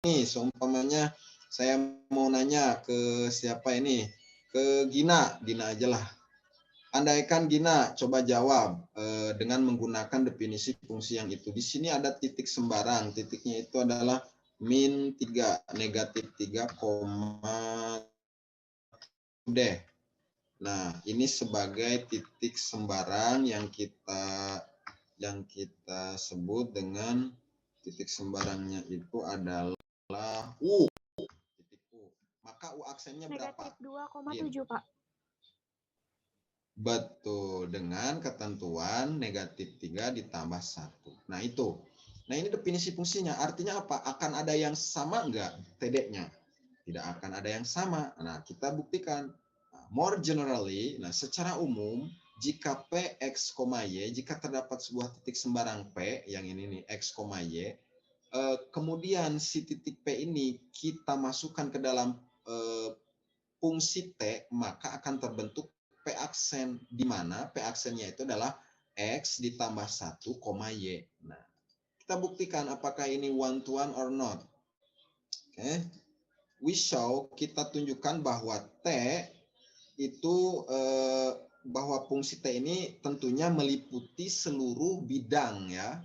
nih, seumpamanya saya mau nanya ke siapa ini? Ke Gina aja lah. Andaikan Gina coba jawab dengan menggunakan definisi fungsi yang itu. Di sini ada titik sembarang. Titiknya itu adalah min 3, negatif 3, D. Nah, ini sebagai titik sembarang yang kita sebut dengan titik sembarangnya itu adalah U. Titik U. Maka U aksennya berapa? Negatif 2,7, Pak. Betul, dengan ketentuan negatif 3 ditambah 1. Nah, itu. Nah, ini definisi fungsinya. Artinya apa? Akan ada yang sama enggak TD-nya? Tidak akan ada yang sama. Nah, kita buktikan. More generally, nah secara umum, jika P, X, Y, jika terdapat sebuah titik sembarang P, yang ini nih, X, Y, kemudian si titik P ini kita masukkan ke dalam fungsi T, maka akan terbentuk P aksen, di mana P aksennya itu adalah X ditambah 1, Y. Nah, kita buktikan apakah ini one to one or not. Oke. We show, kita tunjukkan bahwa T itu bahwa fungsi T ini tentunya meliputi seluruh bidang ya,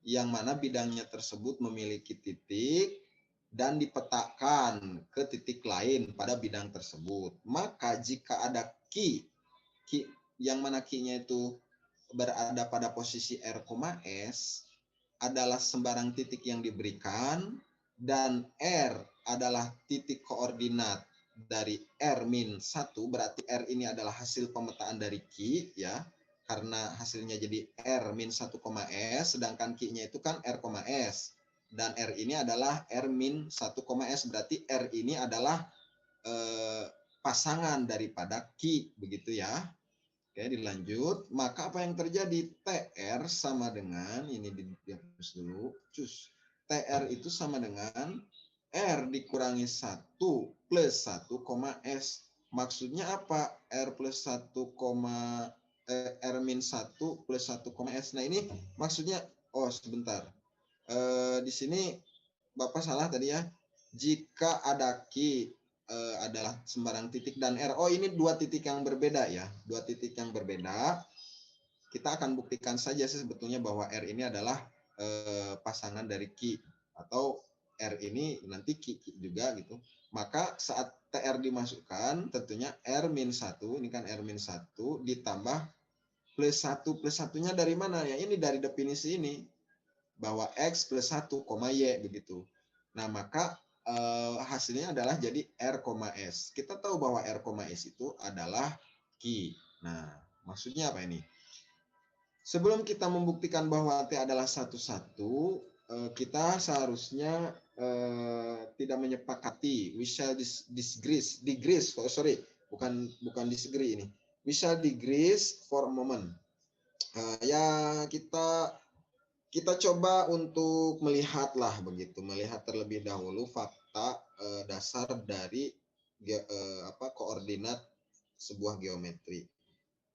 yang mana bidangnya tersebut memiliki titik dan dipetakan ke titik lain pada bidang tersebut. Maka jika ada key yang mana key-nya itu berada pada posisi R, S adalah sembarang titik yang diberikan dan R adalah titik koordinat dari R-1, berarti R ini adalah hasil pemetaan dari Q ya, karena hasilnya jadi R-1, S, sedangkan Q-nya itu kan R, S, dan R ini adalah R-1, S, berarti R ini adalah pasangan daripada Q, begitu ya. Oke, dilanjut. Maka apa yang terjadi? TR sama dengan, ini dihapus dulu, TR itu sama dengan R dikurangi 1 plus 1, S. Maksudnya apa? R plus 1, R min 1 plus 1, S. Nah ini maksudnya, oh sebentar. Di sini Bapak salah tadi ya. Jika ada Q adalah sembarang titik dan R. Oh ini dua titik yang berbeda ya. Dua titik yang berbeda. Kita akan buktikan saja sebetulnya bahwa R ini adalah pasangan dari Q, atau R ini nanti Q juga gitu. Maka saat TR dimasukkan tentunya R-1, ini kan R-1 ditambah plus 1, plus satunya dari mana ya? Ini dari definisi ini bahwa X plus 1, Y begitu. Nah, maka hasilnya adalah jadi R, S. Kita tahu bahwa R, S itu adalah Q. Nah, maksudnya apa ini? Sebelum kita membuktikan bahwa T adalah satu-satu, kita seharusnya tidak menyepakati. We shall bukan disagree ini. We shall disagree for a moment. Ya kita coba untuk melihatlah begitu, melihat terlebih dahulu fakta dasar dari koordinat sebuah geometri.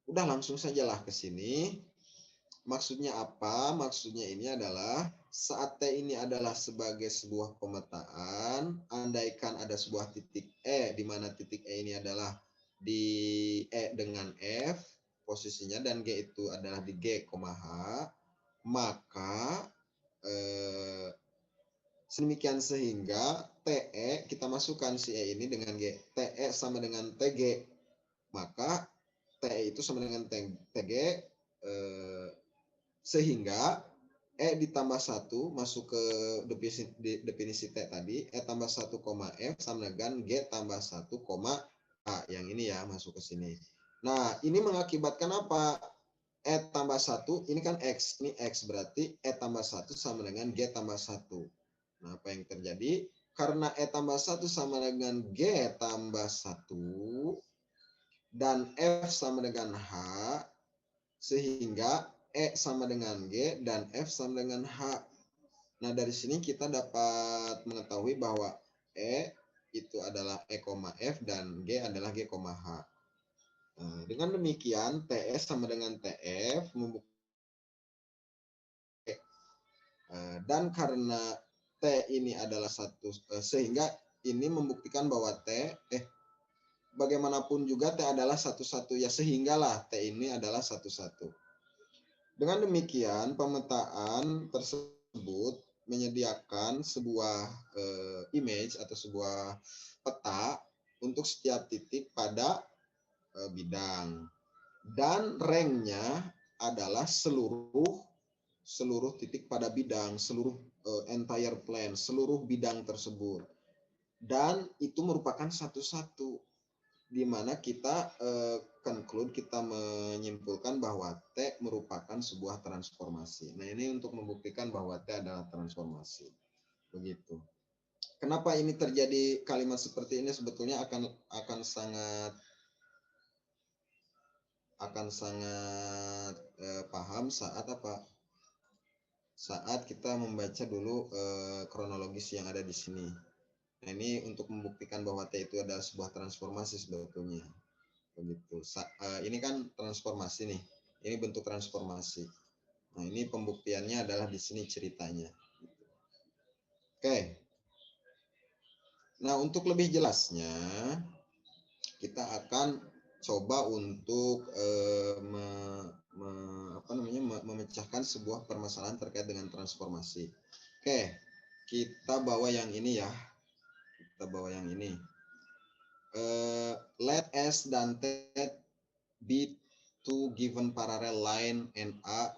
Udah langsung sajalah ke sini. Maksudnya apa? Maksudnya ini adalah saat T ini adalah sebagai sebuah pemetaan, andaikan ada sebuah titik E, di mana titik E ini adalah di E dengan F posisinya, dan G itu adalah di G, H, maka sedemikian sehingga TE kita masukkan si E ini dengan G. TE sama dengan TG. Maka TE itu sama dengan TG sehingga E ditambah 1 masuk ke definisi T tadi, E tambah 1, F sama dengan G tambah 1, A. Yang ini ya masuk ke sini. Nah, ini mengakibatkan apa? E tambah 1, ini kan X, ini X berarti E tambah 1 sama dengan G tambah 1. Nah, apa yang terjadi? Karena E tambah 1 sama dengan G tambah 1, dan F sama dengan H, sehingga E sama dengan G dan F sama dengan H. Nah, dari sini kita dapat mengetahui bahwa E itu adalah E, F dan G adalah G, H. Nah, dengan demikian TS sama dengan TF dan karena T ini adalah satu, sehingga ini membuktikan bahwa bagaimanapun juga T adalah satu-satu, ya sehinggalah T ini adalah satu-satu. Dengan demikian, pemetaan tersebut menyediakan sebuah image atau sebuah peta untuk setiap titik pada bidang. Dan ranknya adalah seluruh titik pada bidang, seluruh entire plan, seluruh bidang tersebut. Dan itu merupakan satu-satu, di mana kita kita menyimpulkan bahwa T merupakan sebuah transformasi. Nah, ini untuk membuktikan bahwa T adalah transformasi. Begitu. Kenapa ini terjadi kalimat seperti ini? Sebetulnya akan sangat paham saat apa? Saat kita membaca dulu kronologis yang ada di sini. Nah, ini untuk membuktikan bahwa T itu adalah sebuah transformasi sebetulnya. Begitu. Ini kan transformasi nih. Ini bentuk transformasi. Nah, ini pembuktiannya adalah di sini ceritanya. Oke. Nah, untuk lebih jelasnya kita akan coba untuk memecahkan sebuah permasalahan terkait dengan transformasi. Oke, kita bawa yang ini ya. Kita bawa yang ini. Let S dan T be two given parallel line and A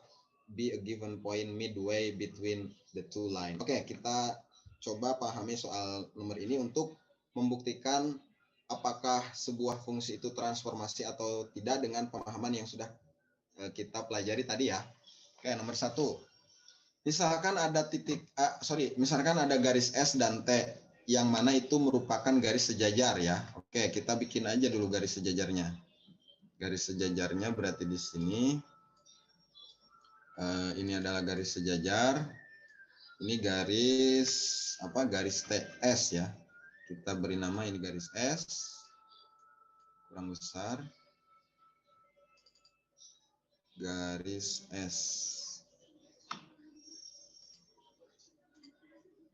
be a given point midway between the two line. Oke, kita coba pahami soal nomor ini untuk membuktikan apakah sebuah fungsi itu transformasi atau tidak dengan pemahaman yang sudah kita pelajari tadi ya. Oke, nomor 1. Misalkan ada garis S dan T yang mana itu merupakan garis sejajar ya. Oke, kita bikin aja dulu garis sejajarnya. Garis sejajarnya berarti di sini ini adalah garis sejajar. Ini garis TS ya. Kita beri nama ini garis S. Kurang besar. Garis S.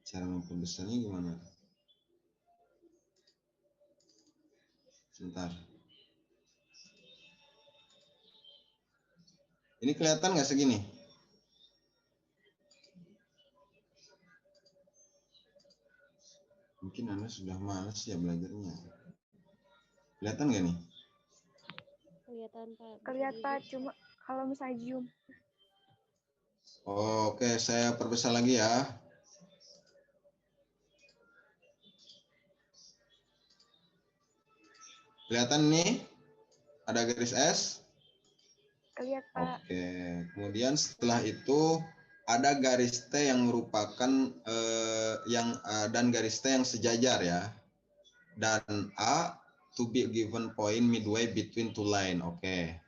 Cara memperbesarnya gimana? Sebentar. Ini kelihatan nggak segini? Mungkin Anda sudah malas ya belajarnya. Kelihatan nggak nih? Kelihatan, Pak. Kelihatan, cuma kalau misalnya zoom. Oke, saya perbesar lagi ya. Kelihatan nih? Ada garis S? Kelihatan, Pak. Oke, kemudian setelah itu ada garis T yang merupakan dan garis T yang sejajar ya. Dan A to be given point midway between two line. Oke.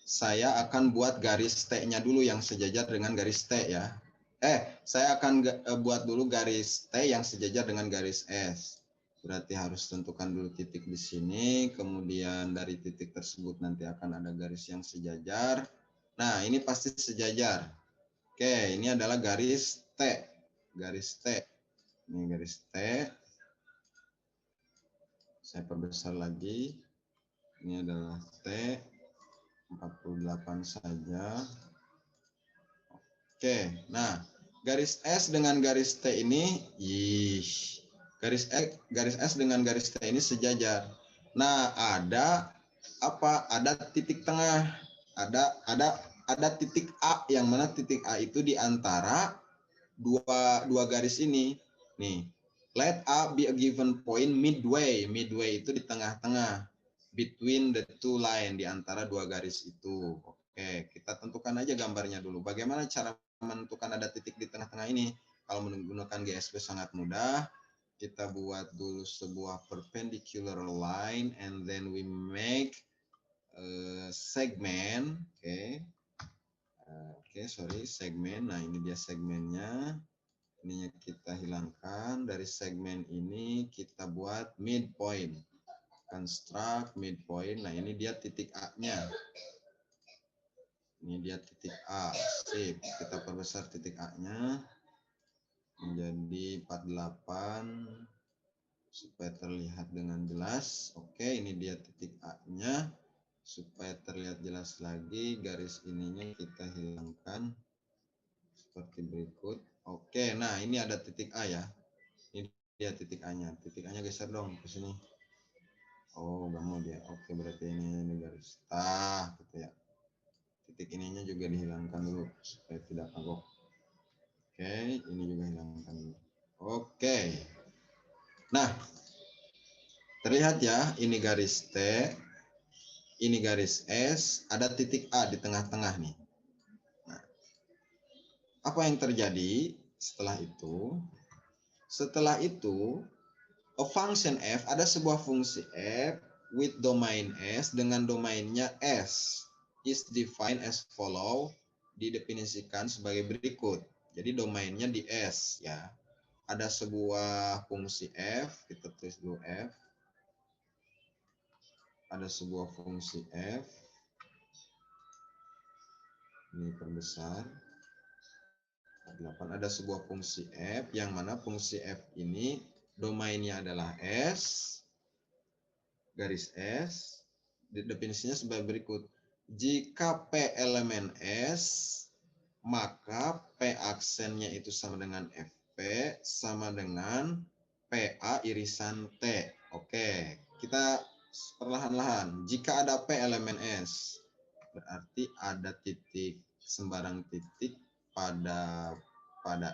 Saya akan buat garis T-nya dulu yang sejajar dengan garis T ya. Saya akan buat dulu garis T yang sejajar dengan garis S. Berarti harus tentukan dulu titik di sini, kemudian dari titik tersebut nanti akan ada garis yang sejajar. Nah, ini pasti sejajar. Oke, ini adalah garis T. Garis T. Ini garis T. Saya perbesar lagi. Ini adalah T. 48 saja. Oke, nah garis S dengan garis T ini, garis S dengan garis T ini sejajar. Nah, ada apa? Ada titik tengah. Ada titik A yang mana titik A itu di antara dua garis ini. Nih, let A be a given point midway. Midway itu di tengah-tengah. Between the two line, di antara dua garis itu. Oke, kita tentukan aja gambarnya dulu. Bagaimana cara menentukan ada titik di tengah-tengah ini? Kalau menggunakan GSP sangat mudah. Kita buat dulu sebuah perpendicular line and then we make segmen. Segmen. Nah, ini dia segmennya. Ininya kita hilangkan. Dari segmen ini kita buat midpoint. Construct midpoint. Nah, ini dia titik A-nya. Ini dia titik A. Sip. Kita perbesar titik A-nya. menjadi 48 supaya terlihat dengan jelas. Oke, ini dia titik A-nya. Supaya terlihat jelas lagi, garis ininya kita hilangkan seperti berikut. Oke, nah ini ada titik A ya. Ini dia titik A-nya. Titik A-nya geser dong ke sini. Oh, nggak mau dia. Oke, berarti ini garis. Gitu ya. Titik ininya juga dihilangkan dulu supaya tidak kagok. Oke, ini juga hilangkan dulu. Oke. Nah, terlihat ya, ini garis T, ini garis S, ada titik A di tengah-tengah nih. Nah, apa yang terjadi setelah itu? Setelah itu, a function f, ada sebuah fungsi f with domain S, dengan domainnya S, is defined as follow, didefinisikan sebagai berikut. Jadi domainnya di S ya. Ada sebuah fungsi f, kita tulis dulu f. Ada sebuah fungsi f. Ini perbesar. 8. Ada sebuah fungsi f, yang mana fungsi f ini domainnya adalah S, garis S, definisinya sebagai berikut. Jika P elemen S, maka P aksennya itu sama dengan FP, sama dengan PA irisan T. Oke, kita perlahan-lahan. Jika ada P elemen S, berarti ada titik, sembarang titik pada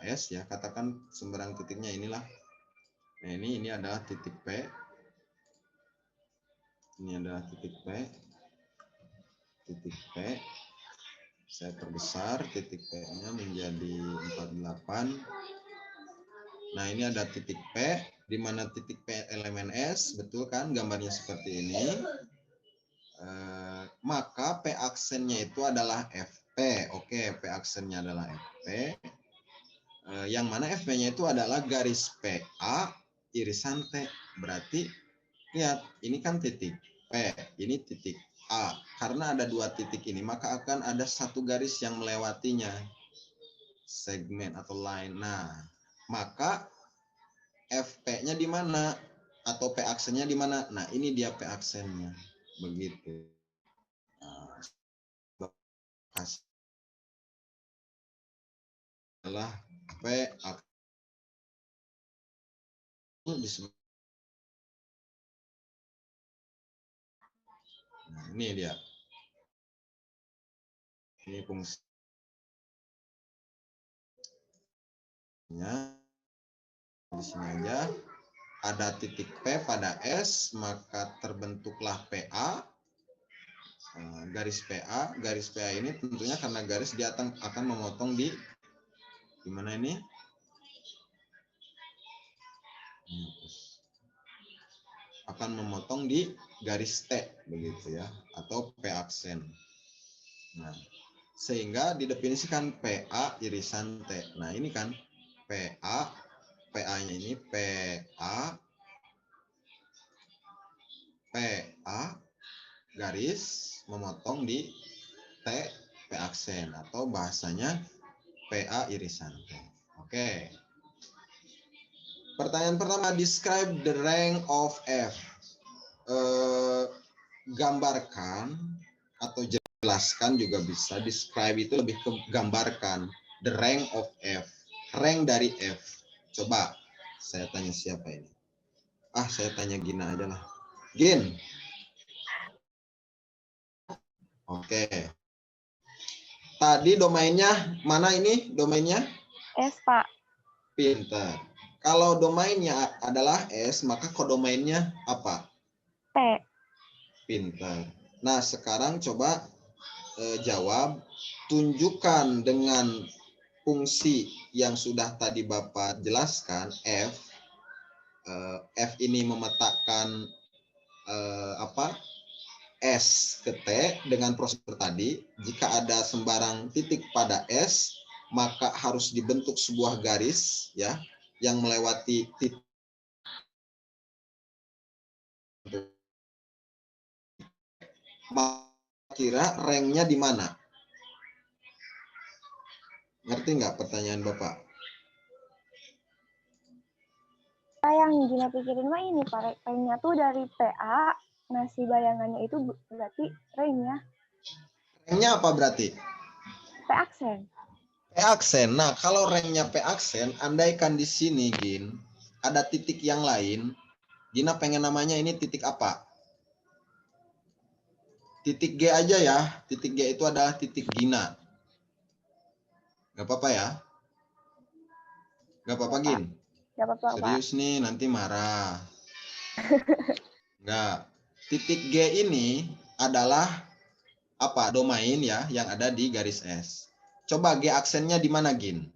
S ya. Katakan sembarang titiknya inilah. Nah, ini adalah titik P. Ini adalah titik P. Titik P. Saya perbesar titik P-nya menjadi 48. Nah, ini ada titik P, di mana titik P elemen S, betul kan? Gambarnya seperti ini. Maka P aksennya itu adalah FP. Oke, P aksennya adalah FP. Yang mana FP-nya itu adalah garis PA irisan T. Berarti, lihat, ini kan titik P, ini titik A. Karena ada dua titik ini, maka akan ada satu garis yang melewatinya. Segmen atau line. Nah, maka FP-nya di mana? Atau P aksennya di mana? Nah, ini dia P aksennya. Begitu. Nah, adalah P aksen. Nah, ini dia. Ini fungsinya. Di sini aja. Ada titik P pada S, maka terbentuklah PA. Garis PA. Garis PA ini tentunya karena garis dia akan memotong di mana ini? Akan memotong di garis T, begitu ya, atau P aksen. Nah, sehingga didefinisikan PA irisan T. Nah, ini kan PA-nya ini PA garis memotong di T P aksen, atau bahasanya PA irisan T. Oke. Pertanyaan pertama, describe the rank of F. Gambarkan atau jelaskan juga bisa. Describe itu lebih ke gambarkan. The rank of F. Rank dari F. Coba saya tanya siapa ini? Saya tanya Gina aja lah. Gin. Oke. Tadi domainnya mana ini? Domainnya? S, Pak. Pinter. Kalau domainnya adalah S, maka kodomainnya apa? T. Pinter. Nah, sekarang coba jawab. Tunjukkan dengan fungsi yang sudah tadi Bapak jelaskan, F. F ini memetakan S ke T dengan prosedur tadi. Jika ada sembarang titik pada S, maka harus dibentuk sebuah garis ya yang melewati titik. Kira ranknya di mana? Ngerti nggak pertanyaan Bapak? yang Gina pikirin mah ini Pak, rengnya tuh dari PA, nasi bayangannya itu berarti rengnya Rengnya apa berarti? P aksen. P aksen. Nah, kalau rengnya P aksen, andaikan di sini, Gin, ada titik yang lain, Gina pengen namanya ini titik apa? Titik G aja ya. Titik G itu adalah titik Gina. Gak apa-apa ya? Gak apa-apa, Gin? Gak apa-apa, Pak. Serius nih, nanti marah. Enggak. Titik G ini adalah apa? Domain ya, yang ada di garis S. Coba G aksennya di mana, Gin?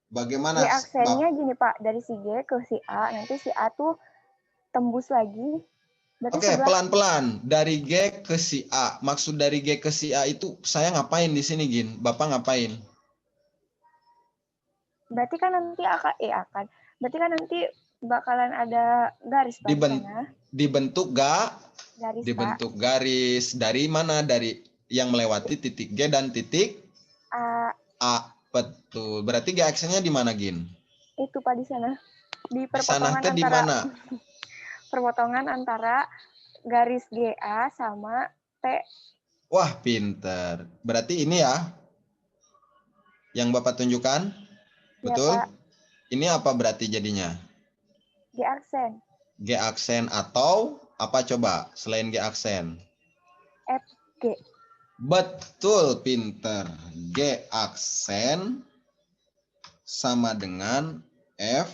Bagaimana? G aksennya gini Pak, dari si G ke si A, nanti si A tuh tembus lagi. Berarti Oke, sebelah, pelan-pelan. Dari G ke si A. Maksud dari G ke si A itu saya ngapain di sini, Gin? Bapak ngapain? berarti kan nanti berarti kan nanti bakalan ada garis Pak di sana. Dibentuk gak? Garis Dibentuk Pak. garis. Dari mana? Dari yang melewati titik G dan titik A. A. Betul. Berarti G aksennya di mana, Gin? Itu Pak di sana. Di Di sana perpotongan teh di antara mana? perpotongan antara garis GA sama T. Wah, pinter. Berarti ini ya yang Bapak tunjukkan? Ya, Betul? Pak. Ini apa berarti jadinya? G aksen. G aksen atau apa coba selain G aksen? F G. Betul, pinter. G aksen sama dengan F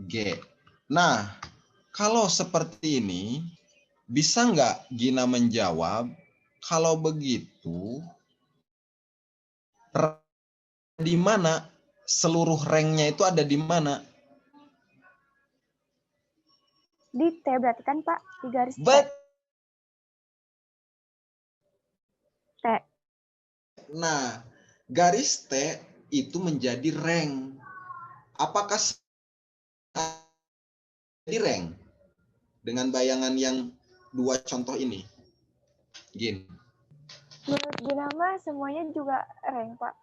G. Nah, kalau seperti ini, bisa nggak Gina menjawab, kalau begitu, di mana seluruh ranknya itu ada di mana? Di T berarti kan Pak, di garis T. T. Nah, garis T itu menjadi rank. Apakah jadi rank dengan bayangan yang dua contoh ini? Gin. Menurut Gina mah semuanya juga rank Pak.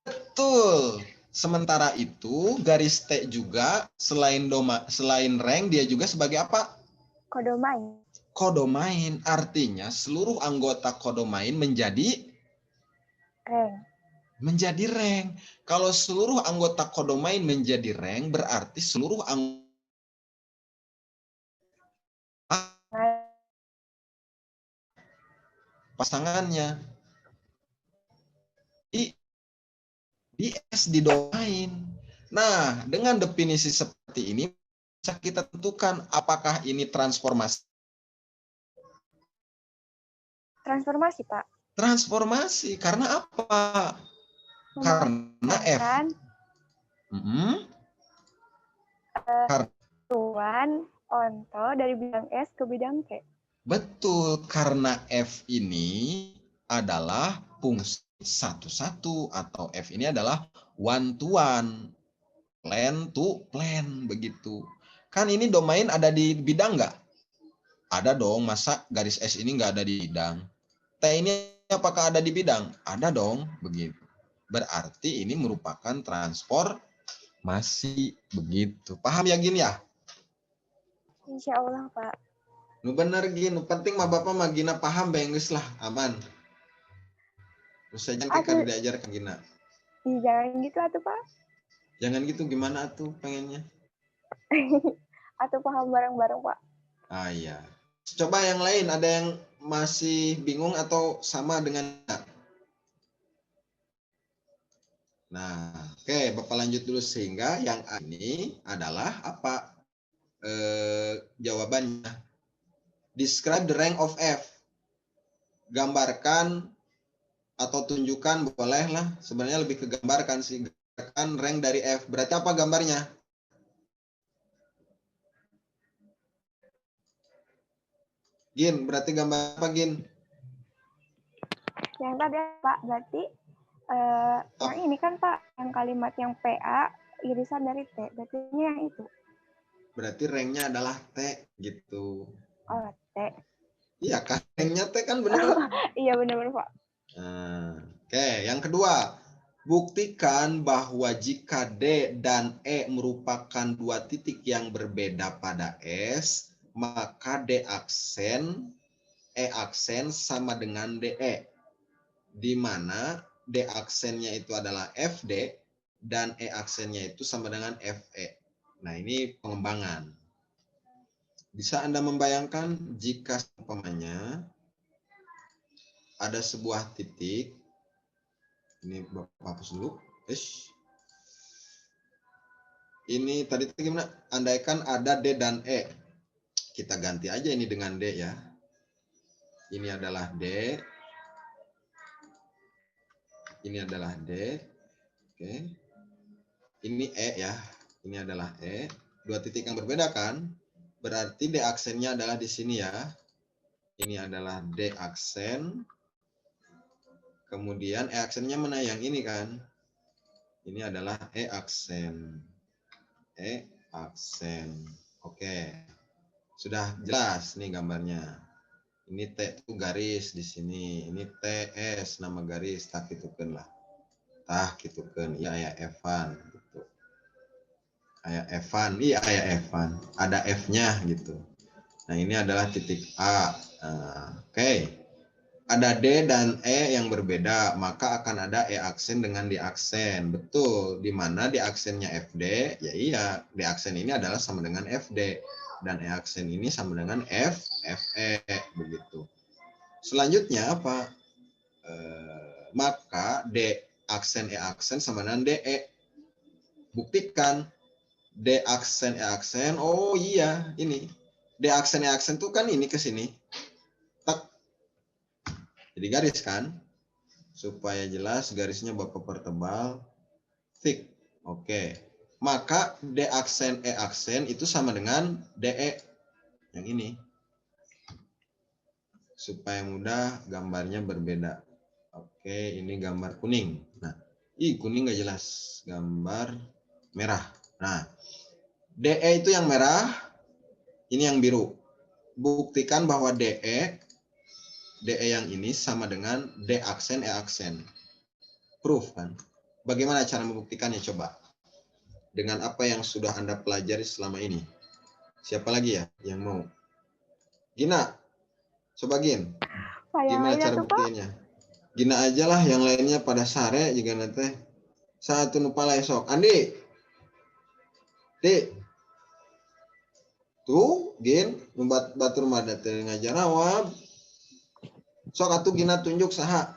Betul. Sementara itu garis T juga selain rank dia juga sebagai apa? Kodomain. Kodomain. Artinya seluruh anggota kodomain menjadi Rank. Menjadi rank. Kalau seluruh anggota kodomain menjadi rank, berarti seluruh anggota pasangannya di S di domain. Nah, dengan definisi seperti ini bisa kita tentukan apakah ini transformasi. Transformasi, Pak. Transformasi karena apa? Karena F. Tuan onto dari bidang S ke bidang T. Betul, karena F ini adalah fungsi satu-satu atau F ini adalah one to one, plan to plan begitu. Kan ini domain ada di bidang nggak? Ada dong, masa garis S ini nggak ada di bidang? T ini apakah ada di bidang? Ada dong, begitu. Berarti ini merupakan transformasi begitu. Paham ya Gin ya? Insya Allah Pak. Nu bener Gin, penting mah Bapak mah Gina paham bengis lah, aman. Terus saja kan diajar ke Gina. Jangan gitu atuh Pak. Jangan gitu, gimana tuh pengennya? Atau paham bareng-bareng Pak. Ah iya. Coba yang lain, ada yang masih bingung atau sama dengan? Nah, oke, Bapak lanjut dulu sehingga yang ini adalah apa? Jawabannya. Describe the rank of F. Gambarkan atau tunjukkan, boleh lah. Sebenarnya lebih ke gambarkan sih. Gambarkan rank dari F. Berarti apa gambarnya? Gin, berarti gambar apa Gin? Yang tadi Pak, berarti yang ini kan Pak, yang kalimat yang PA irisan dari T, berarti yang itu. Berarti ranknya adalah T gitu. Oh, T. Iya kan, ranknya T kan benar. Iya benar-benar Pak. Oke, yang kedua. Buktikan bahwa jika D dan E merupakan dua titik yang berbeda pada S, maka D aksen, E aksen sama dengan DE. Di mana D aksennya itu adalah FD dan E aksennya itu sama dengan FE. Nah, ini pengembangan. Bisa Anda membayangkan jika umpamanya ada sebuah titik, ini Bapak hapus dulu. Ini tadi gimana? Andaikan ada D dan E. Kita ganti aja ini dengan D ya. Ini adalah D. Ini adalah D. Oke. Ini E ya. Ini adalah E. Dua titik yang berbeda kan? Berarti D aksennya adalah di sini ya. Ini adalah D aksen. Kemudian E aksennya mana yang ini kan? Ini adalah E aksen. E aksen. Oke. Sudah jelas nih gambarnya. Ini T itu garis di sini. Ini TS nama garis. Tak gitukeun lah. Tah gitukeun. Iya aya Evan gitu. Aya Evan. Iya aya Evan. Ada F-nya gitu. Nah, ini adalah titik A. Nah, oke. Ada D dan E yang berbeda, maka akan ada E aksen dengan D aksen. Betul. Di mana D aksennya FD? Ya iya, D aksen ini adalah sama dengan FD. Dan E aksen ini sama dengan FE. Begitu. Selanjutnya apa? Maka D aksen E aksen sama dengan DE. Buktikan D aksen E aksen. Oh iya, ini. D aksen E aksen tuh kan ini ke sini. Tak. Jadi garis kan? Supaya jelas garisnya Bapak pertebal. Thick. Oke. Maka D aksen E aksen itu sama dengan DE. Yang ini. Supaya mudah gambarnya berbeda. Oke, ini gambar kuning. Nah, kuning nggak jelas. Gambar merah. Nah, DE itu yang merah, ini yang biru. Buktikan bahwa DE yang ini sama dengan D aksen E aksen. Proof kan? Bagaimana cara membuktikannya coba? Dengan apa yang sudah Anda pelajari selama ini. Siapa lagi ya yang mau? Gina, coba Gin. Gimana cara buktiinnya? Gina aja lah, yang lainnya pada sare juga nanti. Satu nupala esok. Andi. Di. Tuh, Gin, batur mada teu ngajar awam. Sok atuh Gina tunjuk saha.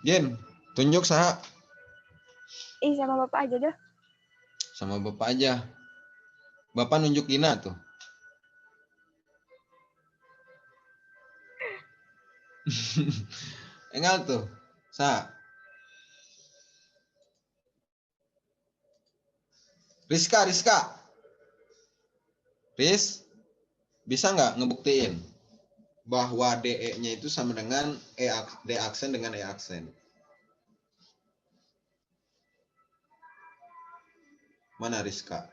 Gin, tunjuk saha. Sama Bapak aja dah. Sama Bapak aja. Bapak nunjuk Gina tuh. Enggak tuh. Saha. Rizka. Riz, bisa nggak ngebuktiin bahwa DE-nya itu sama dengan D aksen dengan E aksen? Mana Rizka?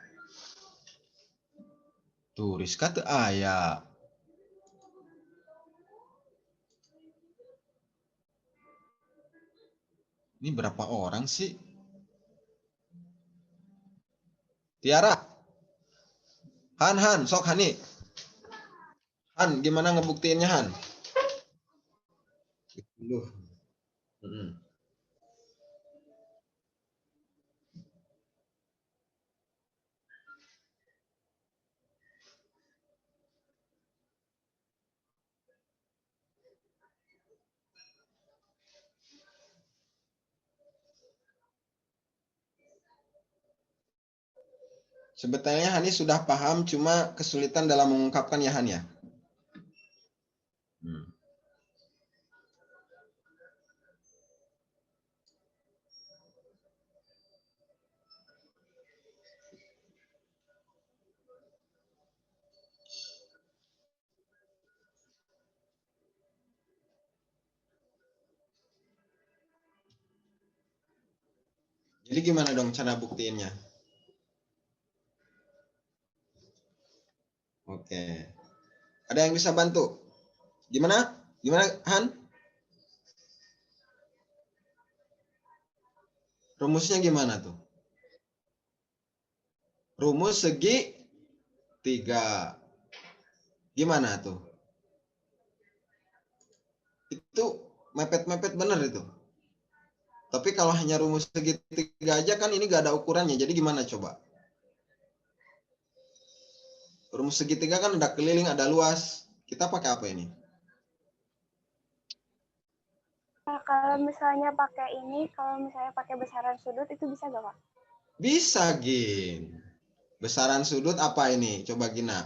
Tuh, Rizka tuh aya. Ini berapa orang sih? Tiara. Han, sok Hani. Han, gimana ngebuktiinnya Han? Duh. Sebetulnya Hani sudah paham, cuma kesulitan dalam mengungkapkan ya Han ya. Jadi gimana dong cara buktiinnya? Oke. Ada yang bisa bantu? Gimana? Gimana Han? Rumusnya gimana tuh? Rumus segitiga. Gimana tuh? Itu mepet-mepet bener itu. Tapi kalau hanya rumus segitiga aja kan ini gak ada ukurannya. Jadi gimana coba? Rumus segitiga kan ada keliling, ada luas. Kita pakai apa ini? Nah, kalau misalnya pakai ini, kalau misalnya pakai besaran sudut itu bisa nggak, Pak? Bisa, Gin. Besaran sudut apa ini? Coba Gina.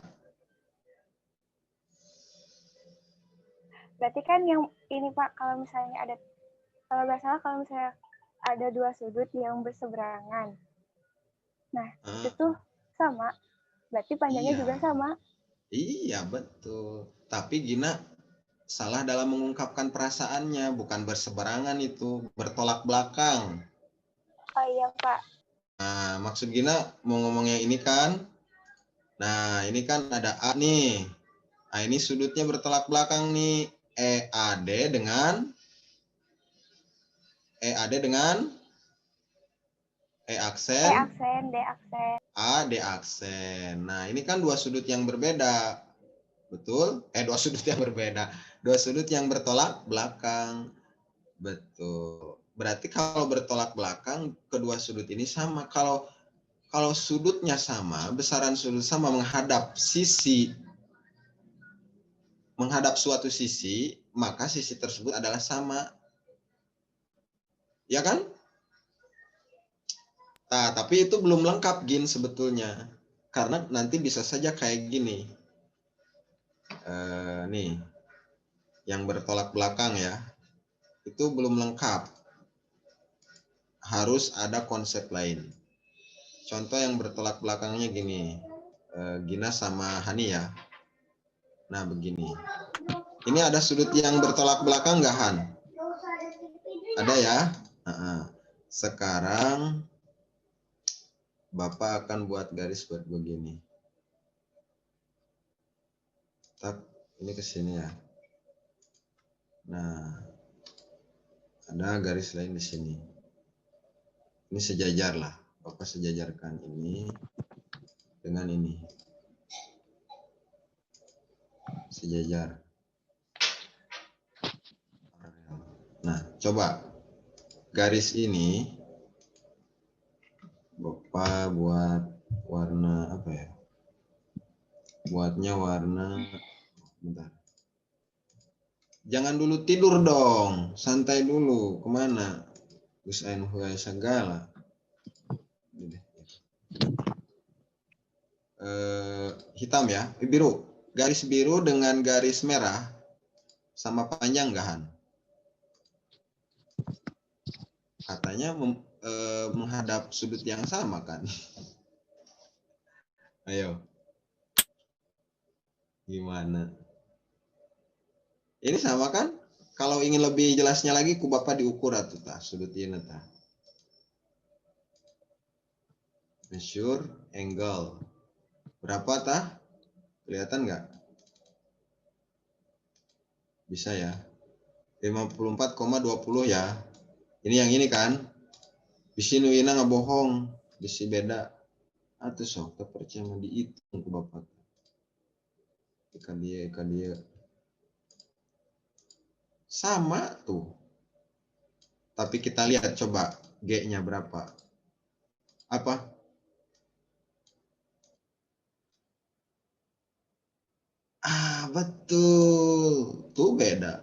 Berarti kan yang ini, Pak, kalau misalnya ada, kalau nggak salah kalau misalnya ada dua sudut yang berseberangan. Nah, itu tuh sama. Berarti panjangnya Iya. juga sama. Iya, betul. Tapi Gina salah dalam mengungkapkan perasaannya, bukan berseberangan itu, bertolak belakang. Oh iya, Pak. Nah, maksud Gina mau ngomongnya ini kan? Nah, ini kan ada A nih. Nah, ini sudutnya bertolak belakang nih. EAD dengan E aksen, E aksen, D aksen. A, D aksen. Nah, ini kan dua sudut yang berbeda. Betul? Dua sudut yang berbeda. Dua sudut yang bertolak belakang. Betul. Berarti kalau bertolak belakang, kedua sudut ini sama. Kalau sudutnya sama, besaran sudut sama menghadap suatu sisi, maka sisi tersebut adalah sama. Ya kan? Nah, tapi itu belum lengkap, Gin, sebetulnya. Karena nanti bisa saja kayak gini. Nih, yang bertolak belakang ya. Itu belum lengkap. Harus ada konsep lain. Contoh yang bertolak belakangnya gini. Gina sama Hani ya. Nah, begini. Ini ada sudut yang bertolak belakang nggak, Han? Ada ya? Sekarang Bapak akan buat garis buat begini. Tak, ini ke sini ya. Nah, ada garis lain di sini. Ini sejajar lah. Bapak sejajarkan ini dengan ini. Sejajar. Nah, coba garis ini Bapak buat warna apa ya? Buatnya warna, bentar. Jangan dulu tidur dong, santai dulu. Kemana? Usahain segala. Hitam ya, biru. Garis biru dengan garis merah sama panjang nggak, Han? Katanya menghadap sudut yang sama kan? Ayo. Gimana? Ini sama kan? Kalau ingin lebih jelasnya lagi, ku Bapak diukur atau tah sudut ini tah. Measure angle. Berapa tah? Kelihatan nggak? Bisa ya. 54,20 ya. Ini yang ini kan? Bisi nuina nggak bohong. Bisi beda. Atau sok percaya dihitung ku Bapak. Ikan dia. Sama tuh. Tapi kita lihat coba G-nya berapa. Apa? Betul. Tuh beda.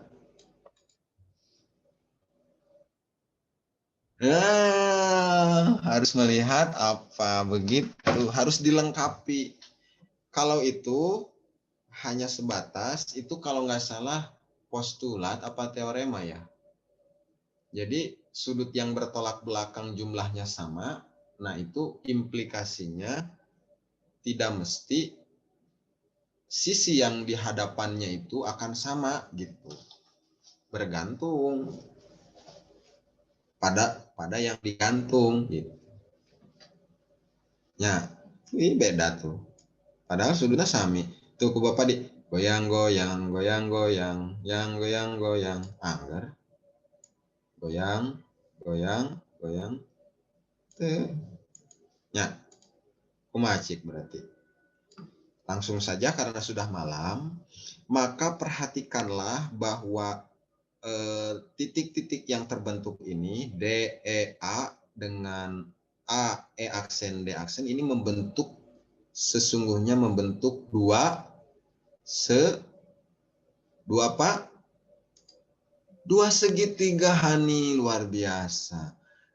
Harus melihat apa begitu. Harus dilengkapi. Kalau itu hanya sebatas, itu kalau nggak salah postulat apa teorema ya. Jadi sudut yang bertolak belakang jumlahnya sama, nah itu implikasinya tidak mesti sisi yang di hadapannya itu akan sama gitu. Bergantung pada yang digantung gitu. Ya, ini beda tuh. Padahal sudutnya sami. Tuh ku Bapak di goyang. Anggar. Goyang. Tuh. Ya, kumacik berarti. Langsung saja karena sudah malam, maka perhatikanlah bahwa titik-titik yang terbentuk ini D, E, A dengan A, E aksen, D aksen ini sesungguhnya membentuk dua segitiga Hani, luar biasa.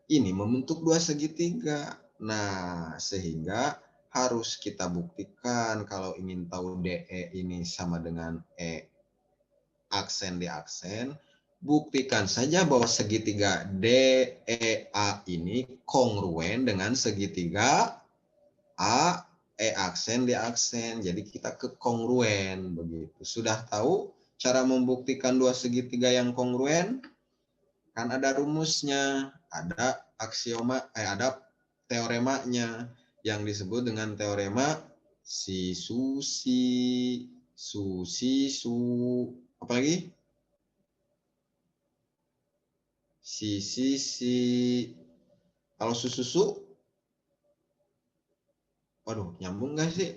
Ini membentuk dua segitiga. Nah, sehingga harus kita buktikan kalau ingin tahu DE ini sama dengan E aksen D aksen, buktikan saja bahwa segitiga DEA ini kongruen dengan segitiga A E aksen D aksen. Jadi kita kekongruen begitu. Sudah tahu cara membuktikan dua segitiga yang kongruen? Kan ada rumusnya, ada aksioma, ada teoremanya yang disebut dengan teorema si su apa lagi? Si. Kalau susu, waduh, nyambung nggak sih?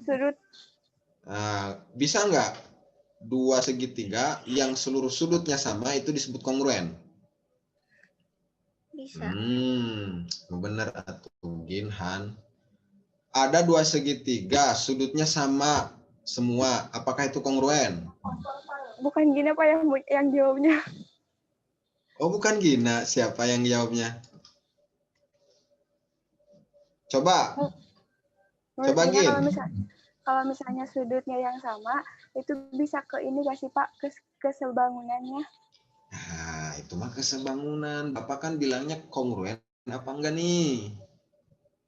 Sudut. Nah, bisa nggak dua segitiga yang seluruh sudutnya sama itu disebut kongruen? Bisa. Bener atuh Ginhan. Ada dua segitiga, sudutnya sama semua. Apakah itu kongruen? Bukan gini Pak yang jawabnya. Oh, bukan Gina. Siapa yang jawabnya? Coba. Coba Menurut Gina Gin. kalau misalnya sudutnya yang sama, itu bisa ke ini gak sih Pak, ke sebangunannya? Nah, itu mah kesebangunan. Bapak kan bilangnya kongruen apa enggak nih?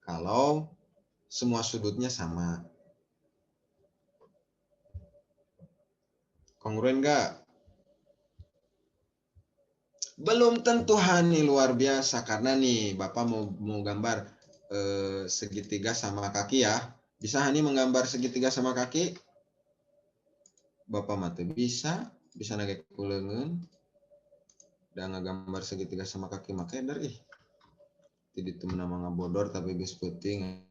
Kalau semua sudutnya sama. Kongruen enggak? Belum tentu Hani, luar biasa. Karena nih, Bapak mau gambar segitiga sama kaki ya. Bisa Hani menggambar segitiga sama kaki? Bapak mati bisa nage kulengan. Dan ngegambar segitiga sama kaki makanya dari. Jadi itu nama bodor tapi bis penting.